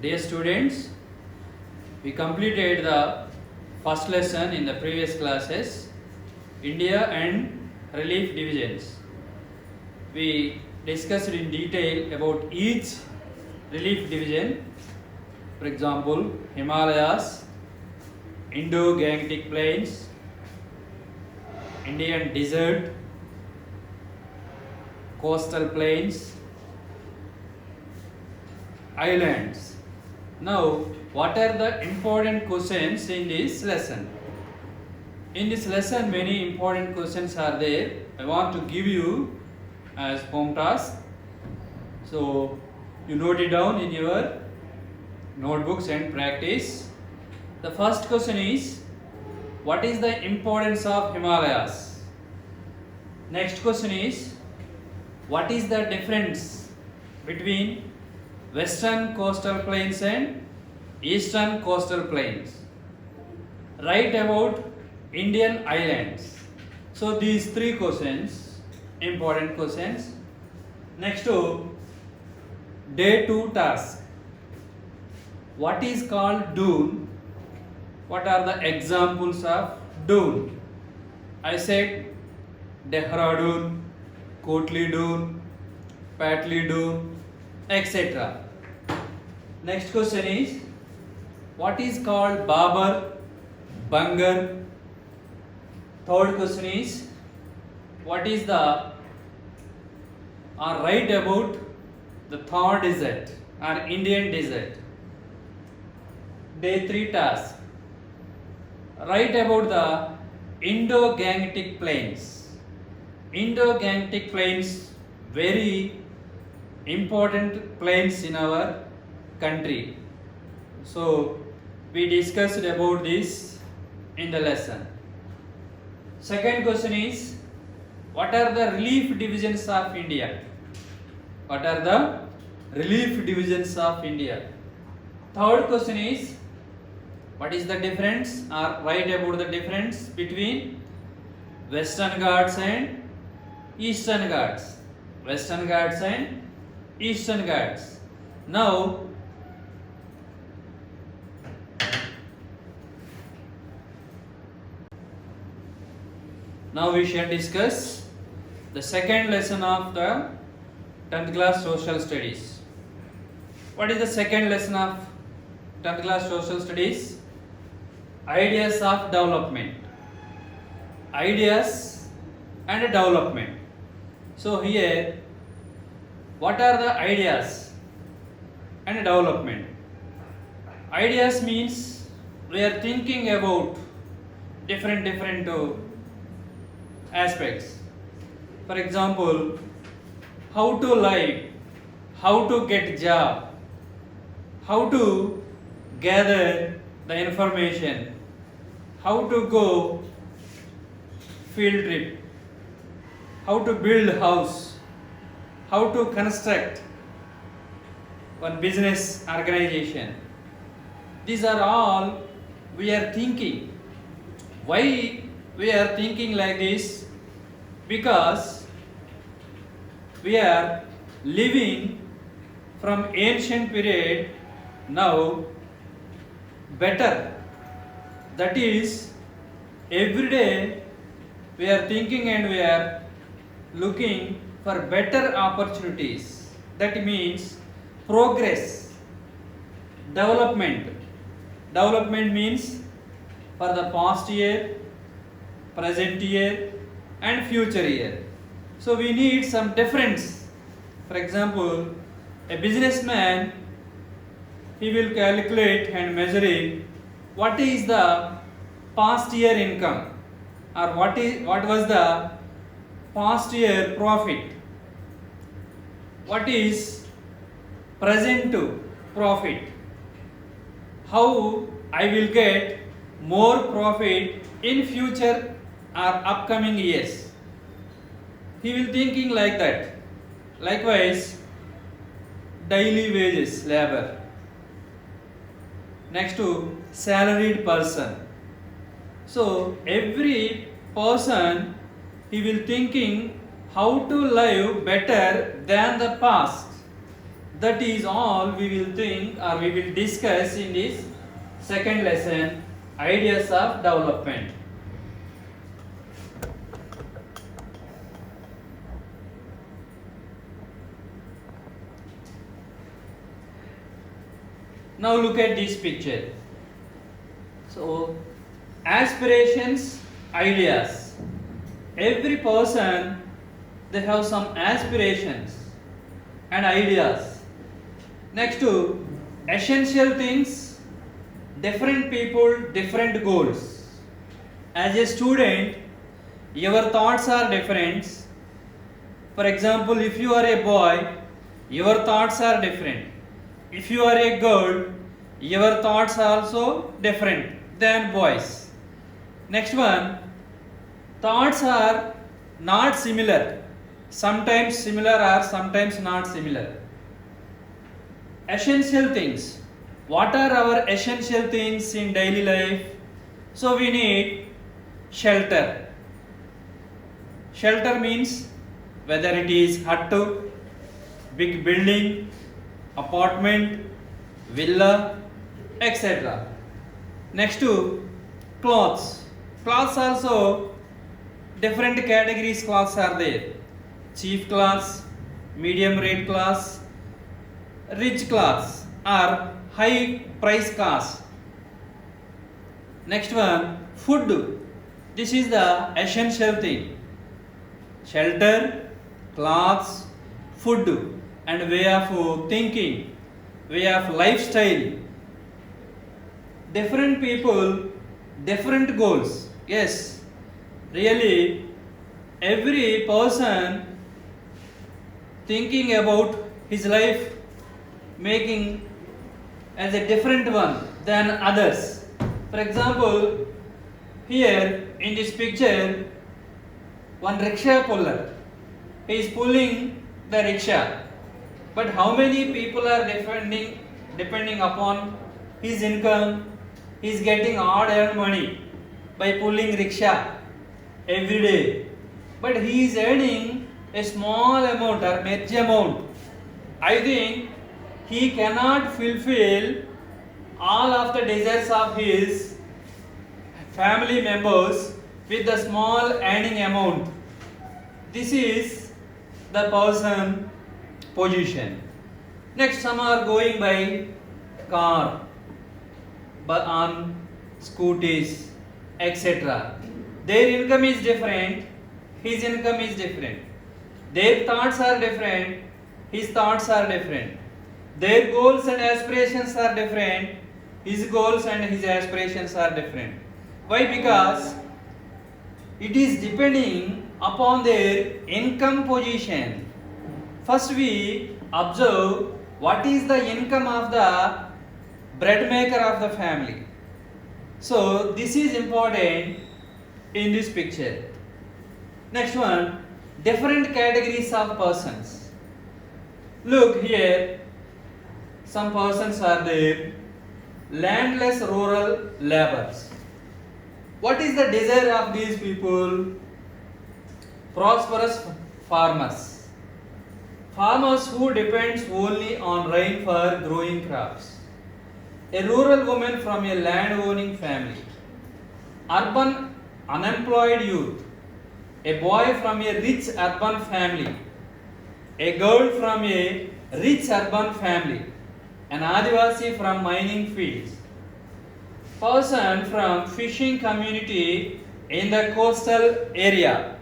Dear students, we completed the first lesson in the previous classes, India and relief divisions. We discussed in detail about each relief division. For example, Himalayas, Indo-Gangetic Plains, Indian Desert, coastal plains, islands. Now, what are the important questions in this lesson? In this lesson, many important questions are there. I want to give you as home task. So, you note it down in your notebooks and practice. The first question is, what is the importance of Himalayas? Next question is, what is the difference between western coastal plains and eastern coastal plains? Write about Indian islands. So these three questions, important questions. Next to day 2 task. What is called dune? What are the examples of dune? I said Dehradun, Kotli Dune, Patli Dune, etc. Next question is, what is called Babar, Bangar? Third question is, what is the or write about the Thar desert or Indian desert? Day 3 task. Write about the Indo-Gangetic plains. Indo-Gangetic plains, very important plains in our country. So we discussed about this in the lesson. Second question is, what are the relief divisions of India? What are the relief divisions of India? Third question is, what is the difference or write about the difference between Western Ghats and Eastern Ghats? Western Ghats and Eastern Ghats. Now we shall discuss the second lesson of the 10th class social studies. What is the second lesson of 10th class social studies? Ideas of development. Ideas and development. So here, what are the ideas and development? Ideas means we are thinking about different aspects. For example, how to live, how to get job, how to gather the information, how to go field trip, how to build house, how to construct one business organization. These are all we are thinking. Why we are thinking like this? Because we are living from ancient period now better. That is, every day we are thinking and we are looking for better opportunities. That means progress, development. Development means for the past year, present year and future year. So we need some difference. For example, a businessman, he will calculate and measuring what is the past year income or what was the past year profit, what is present profit, how I will get more profit in future or upcoming years. He will thinking like that. Likewise, daily wages, labor. Next to salaried person. So every person, he will thinking how to live better than the past. That is all we will think or we will discuss in this second lesson, ideas of development. Now look at this picture. So aspirations, ideas. Every person, they have some aspirations and ideas. Next to essential things, different people, different goals. As a student, your thoughts are different. For example, if you are a boy, your thoughts are different. If you are a girl, your thoughts are also different than boys. Next one, thoughts are not similar. Sometimes similar or sometimes not similar. Essential things. What are our essential things in daily life? So we need shelter. Shelter means whether it is hut, big building, apartment, villa, etc. Next to clothes. Clothes also different categories clothes are there. Cheap clothes, medium rate clothes, rich clothes or high price clothes. Next one, food. This is the essential thing. Shelter, clothes, food and way of thinking, way of lifestyle. Different people, different goals. Yes, really every person thinking about his life making as a different one than others. For example, here in this picture, one rickshaw puller, he is pulling the rickshaw. But how many people are depending upon his income? He is getting odd earned money by pulling rickshaw every day. But he is earning a small amount or merge amount. I think he cannot fulfill all of the desires of his family members with the small earning amount. This is the person position. Next, some are going by car, but on scooters, etc. Their income is different, his income is different. Their thoughts are different, his thoughts are different. Their goals and aspirations are different, his goals and his aspirations are different. Why? Because it is depending upon their income position. First we observe what is the income of the bread maker of the family. So this is important in this picture. Next one, different categories of persons. Look here, some persons are there, landless rural laborers. What is the desire of these people? Prosperous farmers. Farmers who depends only on rain for growing crops. A rural woman from a land owning family. Urban unemployed youth. A boy from a rich urban family. A girl from a rich urban family. An Adivasi from mining fields. Person from fishing community in the coastal area.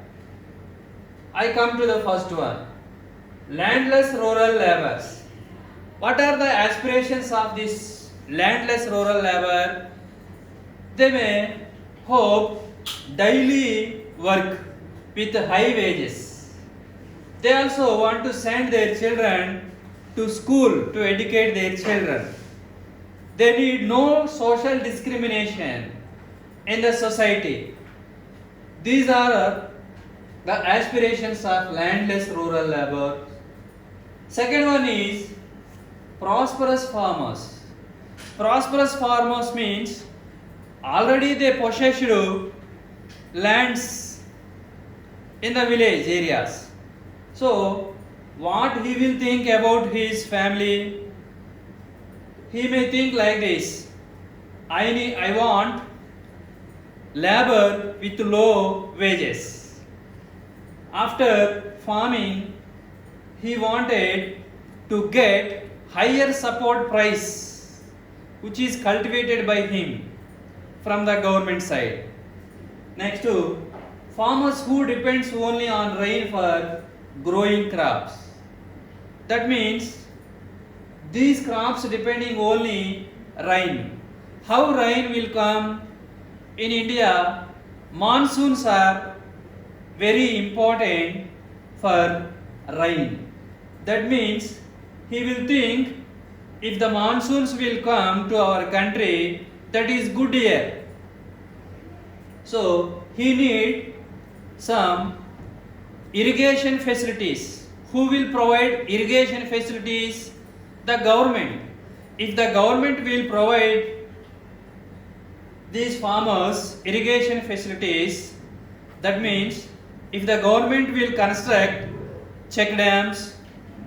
I come to the first one. Landless rural laborers. What are the aspirations of this landless rural laborer? They may hope daily work with high wages. They also want to send their children to school to educate their children. They need no social discrimination in the society. These are the aspirations of landless rural labour. Second one is prosperous farmers. Prosperous farmers means already they possessed lands in the village areas. So what he will think about his family? He may think like this: I want labor with low wages. After farming, he wanted to get higher support price, which is cultivated by him from the government side. Next to farmers who depends only on rain for growing crops. That means these crops depending only rain. How rain will come? In India, monsoons are very important for rain. That means he will think if the monsoons will come to our country, that is good year. So he need some irrigation facilities. Who will provide irrigation facilities? The government. If the government will provide these farmers irrigation facilities, that means if the government will construct check dams,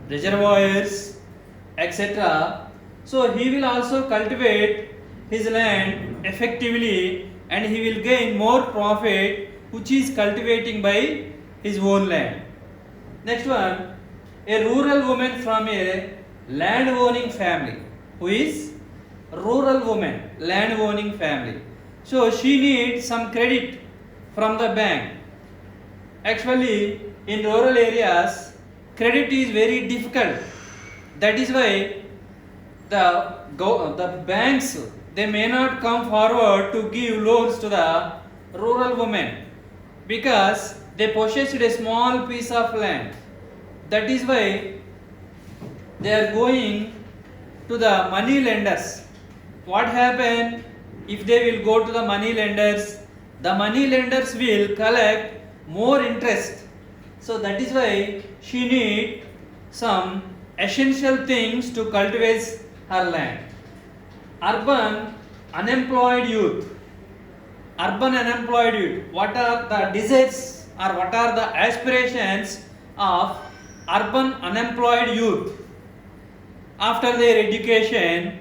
reservoirs, etc., so he will also cultivate his land effectively and he will gain more profit which is cultivating by his own land. Next one, a rural woman from a land owning family. Who is rural woman, land owning family. So she needs some credit from the bank. Actually, in rural areas, credit is very difficult. That is why the banks, they may not come forward to give loans to the rural women because they possessed a small piece of land. That is why they are going to the money lenders. What happen if they will go to the money lenders? The money lenders will collect more interest. So that is why she need some essential things to cultivate her land. Urban unemployed youth. Urban unemployed youth. What are the desires or what are the aspirations of urban unemployed youth? After their education,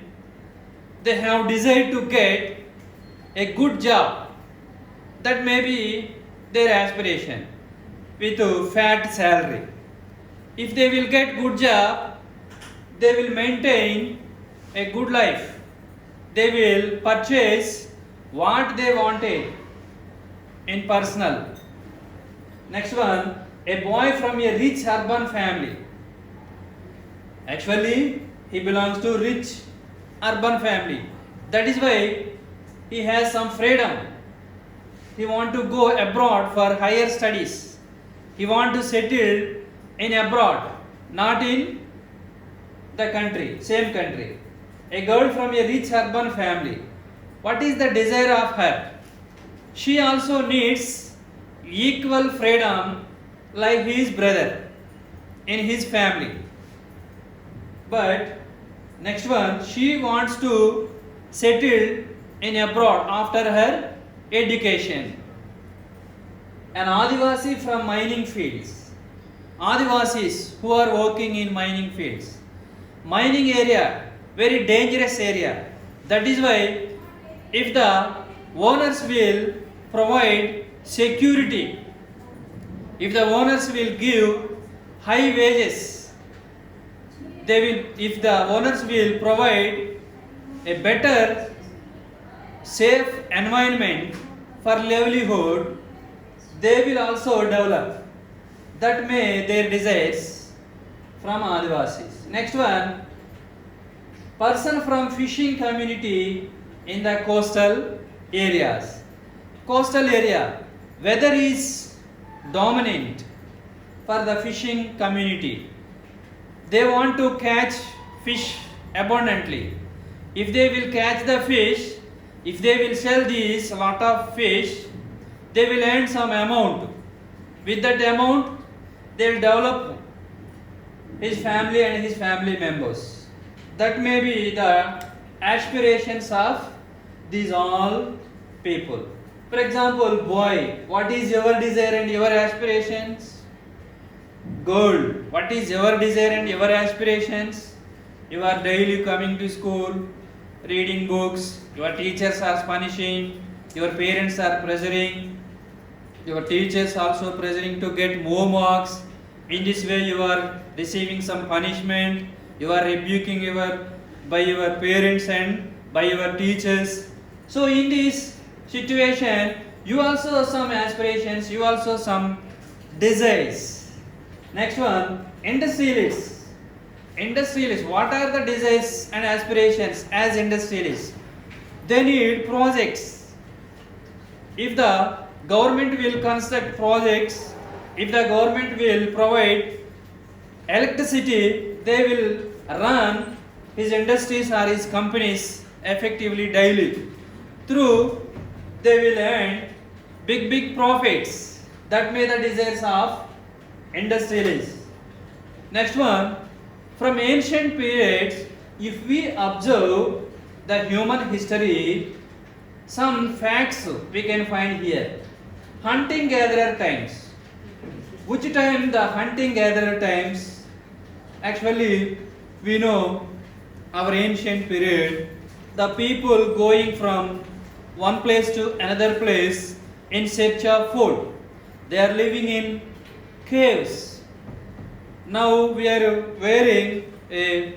they have desire to get a good job. That may be their aspiration with a fat salary. If they will get good job, they will maintain a good life. They will purchase what they wanted in personal. Next one, a boy from a rich urban family. Actually, he belongs to rich urban family. That is why he has some freedom. He want to go abroad for higher studies. He want to settle in abroad, not in the country, same country. A girl from a rich urban family. What is the desire of her? She also needs equal freedom like his brother in his family. But next one, she wants to settle in abroad after her education. An Adivasi from mining fields. Adivasis who are working in mining fields. Mining area, very dangerous area. That is why if the owners will provide security, if the owners will give high wages, they will, if the owners will provide a better safe environment for livelihood, they will also develop. That may their desires from Adivasis. Next one, person from fishing community in the coastal areas. Coastal area, weather is dominant for the fishing community. They want to catch fish abundantly. If they will catch the fish, if they will sell these lot of fish, they will earn some amount. With that amount, they will develop his family and his family members. That may be the aspirations of these all people. For example, boy, what is your desire and your aspirations? Good. What is your desire and your aspirations? You are daily coming to school, reading books, your teachers are punishing, your parents are pressuring, your teachers also pressuring to get more marks. In this way you are receiving some punishment, you are rebuking by your parents and by your teachers. So in this situation, you also some aspirations, you also some desires. Next one, industrialists. Industrialists, what are the desires and aspirations as industrialists? They need projects. If the government will construct projects, if the government will provide electricity, they will run his industries or his companies effectively daily. Through they will earn big profits. That may the desires of industrialists. Next one, from ancient periods, if we observe the human history, some facts we can find here. Hunting gatherer times. Which time the hunting gatherer times? Actually, we know our ancient period, the people going from one place to another place in search of food. They are living in caves. Now we are wearing a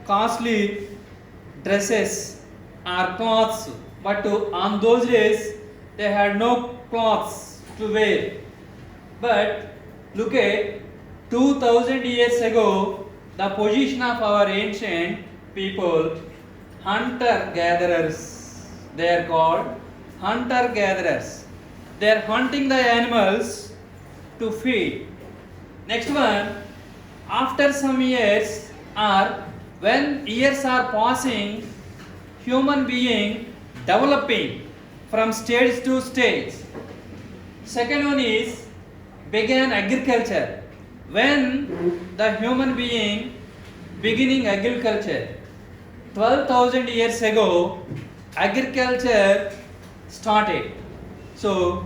costly dresses or clothes, but on those days they had no clothes to wear. But look at 2000 years ago, the position of our ancient people, hunter gatherers. They are called hunter gatherers. They are hunting the animals to feed. Next one, after some years or when years are passing, human being developing from stage to stage. Second one is began agriculture. When the human being beginning agriculture, 12,000 years ago, agriculture started. So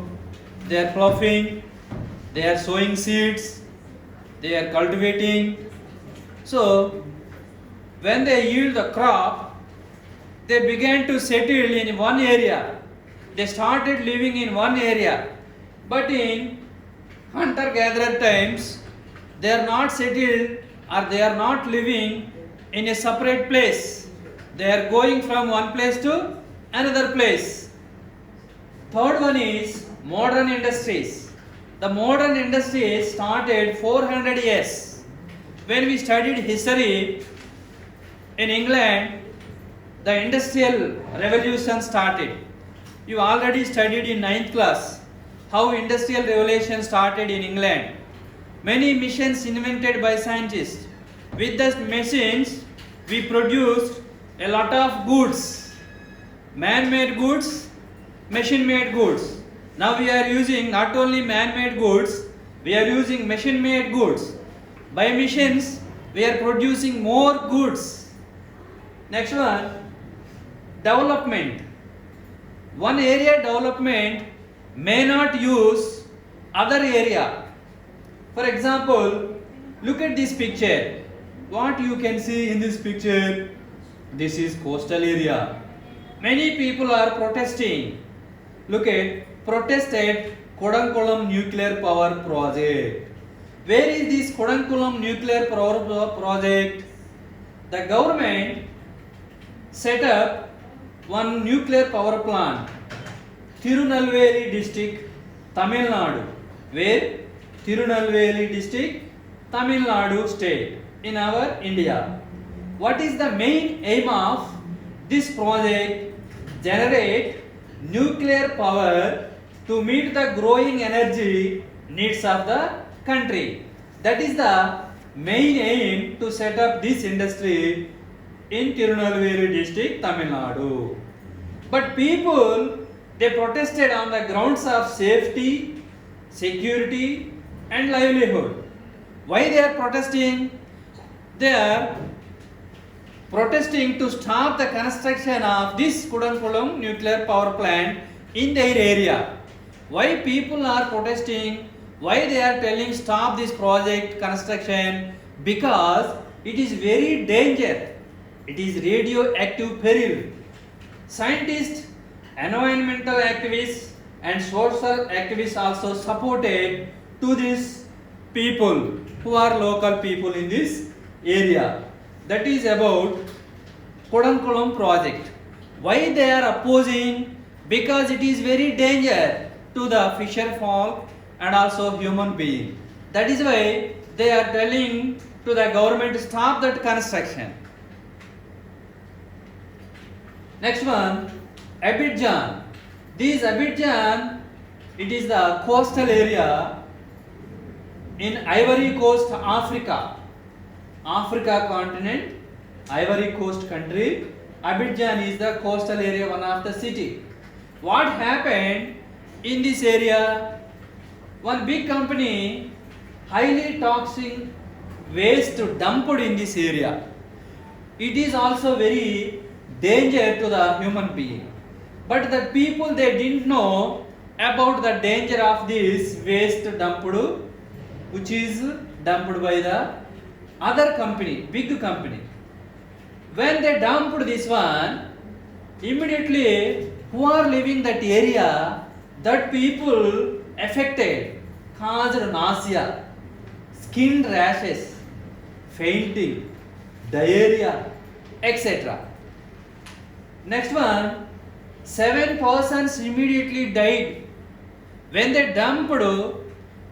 they are ploughing, they are sowing seeds, they are cultivating. So when they yield the crop, they began to settle in one area. They started living in one area. But in hunter-gatherer times, they are not settled or they are not living in a separate place. They are going from one place to another place. Third one is modern industries. The modern industries started 400 years. When we studied history in England, the industrial revolution started. You already studied in 9th class how industrial revolution started in England. Many machines invented by scientists. With the machines, we produced a lot of goods. Man-made goods, machine-made goods. Now we are using not only man-made goods, we are using machine-made goods. By machines, we are producing more goods. Next one, development. One area development may not use other area. For example, look at this picture. What you can see in this picture? This is coastal area. Many people are protesting. Look at protest at Kudankulam nuclear power project. Where is this Kudankulam nuclear power project? The government set up one nuclear power plant. Tirunelveli district, Tamil Nadu. Where? Tirunelveli district, Tamil Nadu state in our India. What is the main aim of this project? Generate nuclear power to meet the growing energy needs of the country. That is the main aim to set up this industry in Tirunelveli district, Tamil Nadu. But people, they protested on the grounds of safety, security and livelihood. Why they are protesting? They are protesting to stop the construction of this Kudankulam nuclear power plant in their area. Why people are protesting? Why they are telling stop this project construction? Because it is very danger. It is radioactive peril. Scientists, environmental activists and social activists also supported to these people who are local people in this area. That is about Kodankulam project. Why they are opposing? Because it is very danger to the fisher folk and also human being. That is why they are telling to the government to stop that construction. Next one, Abidjan. This Abidjan, it is the coastal area in Ivory Coast, Africa. Africa continent, Ivory Coast country. Abidjan is the coastal area, one of the city. What happened in this area? One big company highly toxic waste dumped in this area. It is also very danger to the human being. But the people, they didn't know about the danger of this waste dumped, which is dumped by the other company, big company. When they dumped this one, immediately who are living that area, that people affected, caused nausea, skin rashes, fainting, diarrhea, etc. Next one, 7 persons immediately died when they dumped,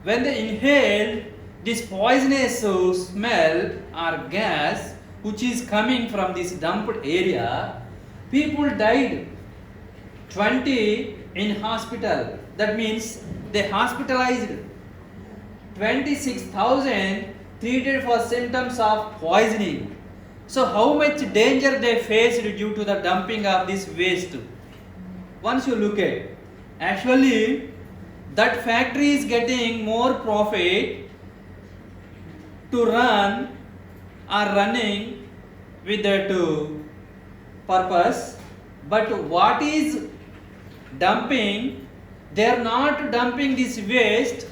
when they inhaled this poisonous smell or gas which is coming from this dumped area. People died. 20 in hospital. That means they hospitalized. 26,000 treated for symptoms of poisoning. So how much danger they faced due to the dumping of this waste? Once you look at, actually that factory is getting more profit to run or running with that purpose, but what is dumping? They are not dumping this waste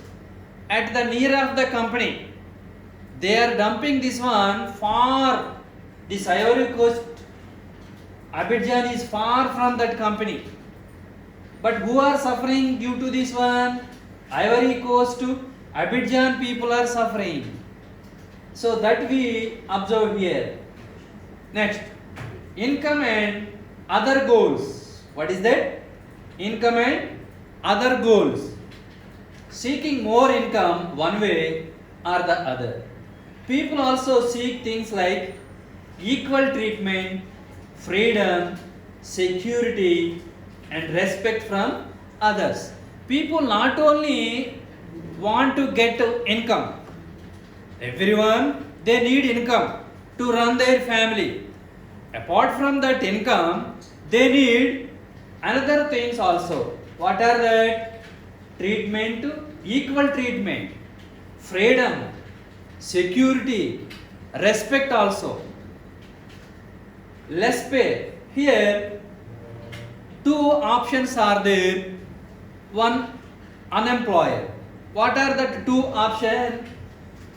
at the near of the company. They are dumping this one far. This Ivory Coast, Abidjan is far from that company. But who are suffering due to this one? Ivory Coast, Abidjan people are suffering. So that we observe here. Next, income and other goals. What is that? Income and other goals. Seeking more income one way or the other. People also seek things like equal treatment, freedom, security and respect from others. People not only want to get income, everyone, they need income to run their family. Apart from that income, they need another things also. What are that? Treatment, equal treatment, freedom, security, respect also. Less pay. Here, two options are there. One, unemployed. What are the two options?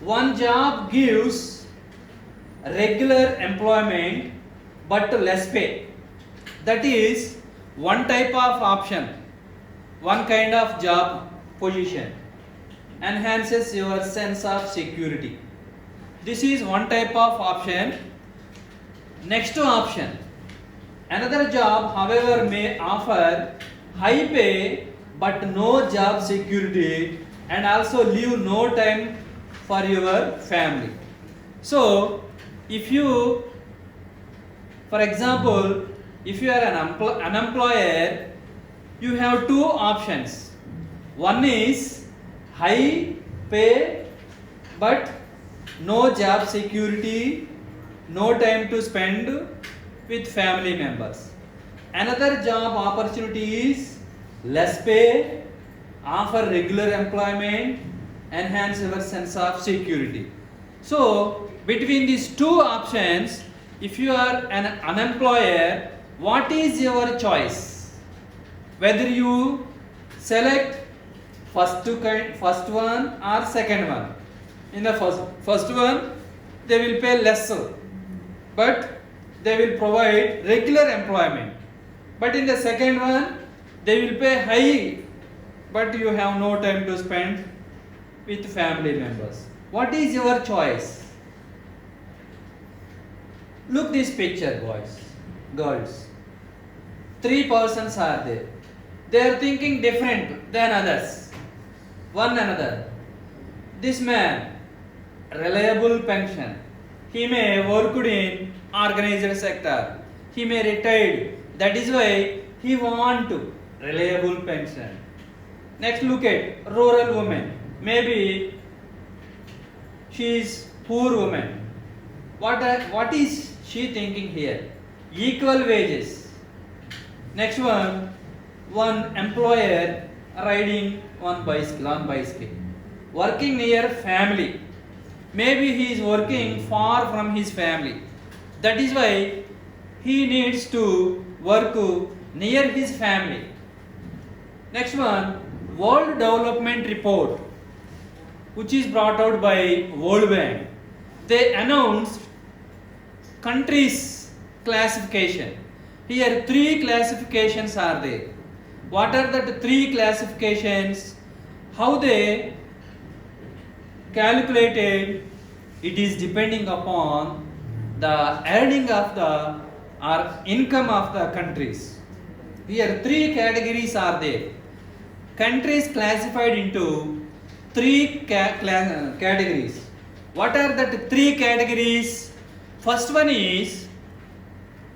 One job gives regular employment but less pay. That is one type of option, one kind of job position. Enhances your sense of security. This is one type of option. Next option, another job however may offer high pay but no job security and also leave no time for your family. So if you, for example, if you are an employer, you have two options. One is high pay but no job security, no time to spend with family members. Another job opportunity is less pay, offer regular employment, enhance your sense of security. So between these two options, if you are an unemployer, what is your choice? Whether you select first one or second one. In the first one, they will pay lesser, but they will provide regular employment. But in the second one, they will pay high, but you have no time to spend with family members. What is your choice? Look this picture, boys, girls. 3 persons are there. They are thinking different than others. One another. This man, reliable pension. He may work in organized sector. He may retired. That is why he want to reliable pension. Next, look at rural woman. Maybe she is poor woman. What is she thinking here? Equal wages. Next one employer riding on bicycle, working near family. Maybe he is working far from his family. That is why he needs to work near his family. Next one, World Development Report, which is brought out by World Bank. They announced countries classification. Here 3 classifications are there. What are the 3 classifications? How they calculated? It is depending upon the earning of the or income of the countries. Here 3 categories are there. Countries classified into 3 categories. What are the 3 categories? First one is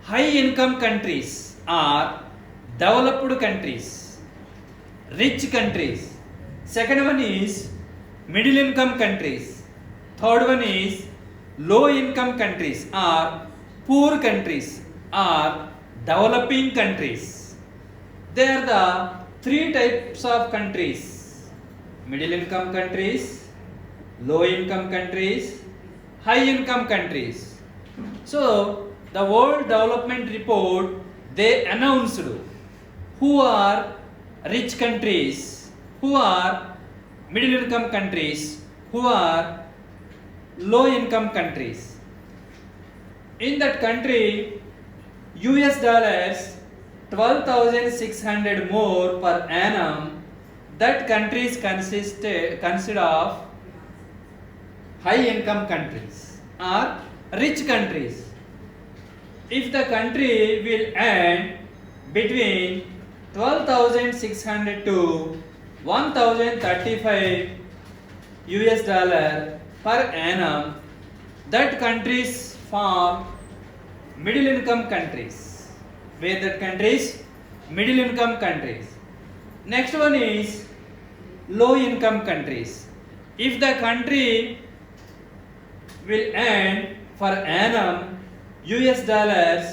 high income countries or developed countries, rich countries. Second one is middle income countries. Third one is low income countries or poor countries or developing countries. There are the 3 types of countries: middle income countries, low income countries, high income countries. So the World Development Report, they announced who are rich countries, who are middle income countries, who are low income countries. In that country, US dollars 12,600 more per annum. That countries consist of high income countries or rich countries. If the country will earn between 12,600 to 1,035 US dollar per annum, that countries form middle income countries. Where that countries? Middle income countries. Next one is low income countries. If the country will earn for annum US dollars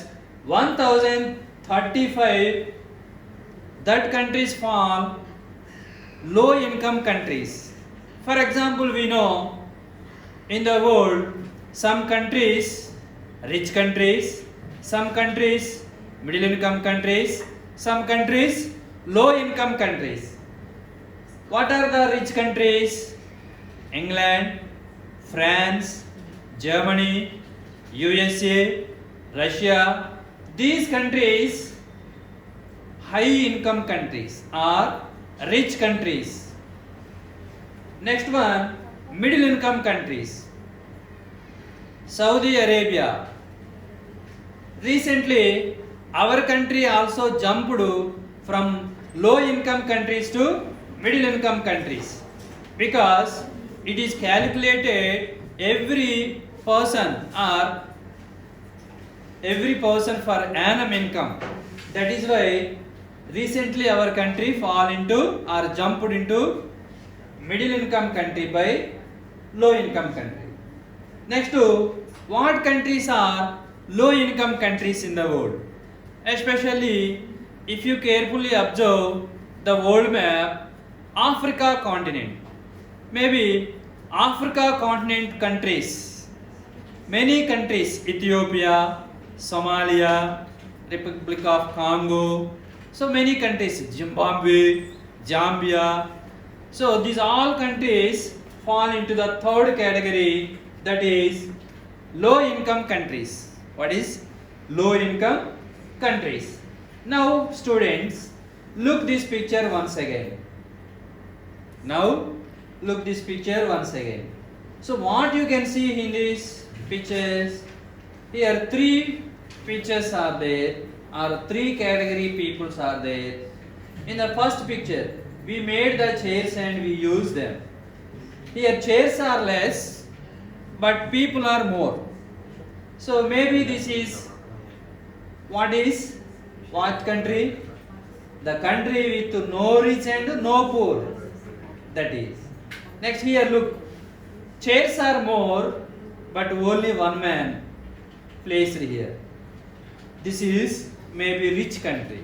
1,035, that countries form low income countries. For example, we know in the world some countries rich countries, some countries middle income countries, some countries low income countries. What are the rich countries? England, France, Germany, USA, Russia. These countries high income countries or rich countries. Next one, middle income countries. Saudi Arabia. Recently our country also jumped from low income countries to middle income countries, because it is calculated every person for annum income. That is why recently our country fall into or jumped into middle income country by low income country. Next, what countries are low income countries in the world? Especially if you carefully observe the world map, Africa continent, maybe Africa continent countries, many countries, Ethiopia, Somalia, Republic of Congo, so many countries, Zimbabwe, Zambia, So these all countries fall into the third category, that is low income countries. What is low income countries? Now students, look this picture once again. Now look this picture once again. So what you can see in these pictures, here three pictures are there, or three category peoples are there. In the first picture, we made the chairs and we use them. Here chairs are less, but people are more. So maybe this is what country? The country with no rich and no poor. That is. Next here look, chairs are more, but only one man placed here. This is maybe rich country.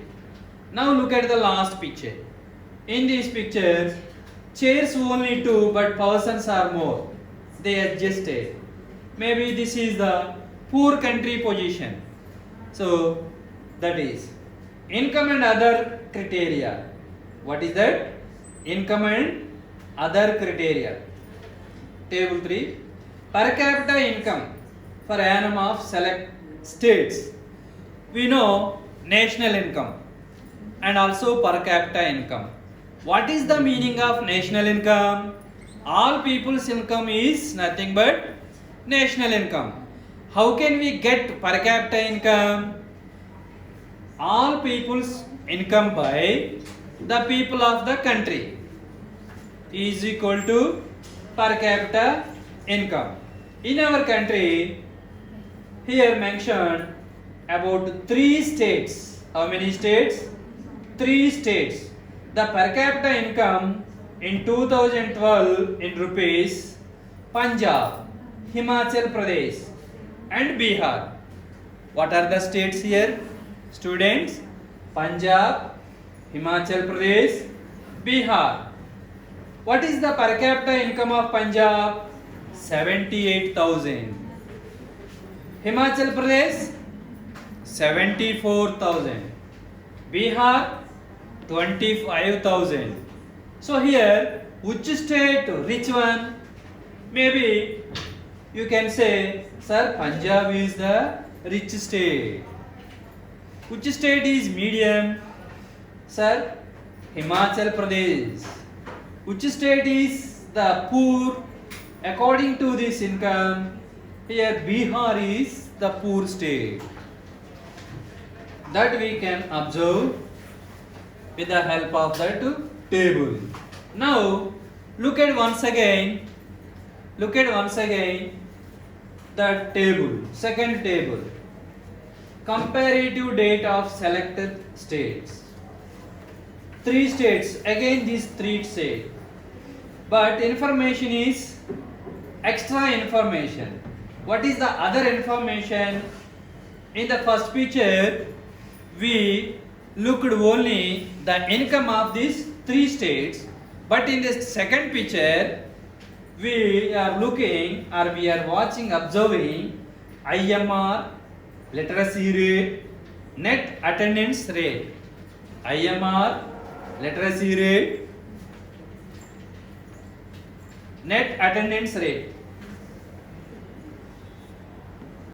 Now look at the last picture. In this picture, chairs only two, but persons are more. They adjusted. Maybe this is the poor country position. So that is income and other criteria. What is that? Income and other criteria. Table 3. Per capita income per annum of select states. We know national income and also per capita income. What is the meaning of national income? All people's income is nothing but national income. How can we get per capita income? All people's income by the people of the country is equal to per capita income. In our country, here mentioned about 3 states. How many states? 3 states. The per capita income in 2012 in rupees: Punjab, Himachal Pradesh and Bihar. What are the states here? Students, Punjab, Himachal Pradesh, Bihar. What is the per capita income of Punjab? 78,000. Himachal Pradesh 74,000. Bihar 25,000. So here, which state rich one? Maybe you can say, sir, Punjab is the rich state. Which state is medium? Sir, Himachal Pradesh. Which state is the poor? According to this income, here Bihar is the poor state. That we can observe with the help of that table. Now look at once again the table, second table. Comparative date of selected states. 3 states, again these 3 states. But information is extra information. What is the other information? In the first picture, we looked only the income of these 3 states, but in the second picture, we are looking or we are watching, observing IMR, literacy rate, net attendance rate. IMR, literacy rate, net attendance rate.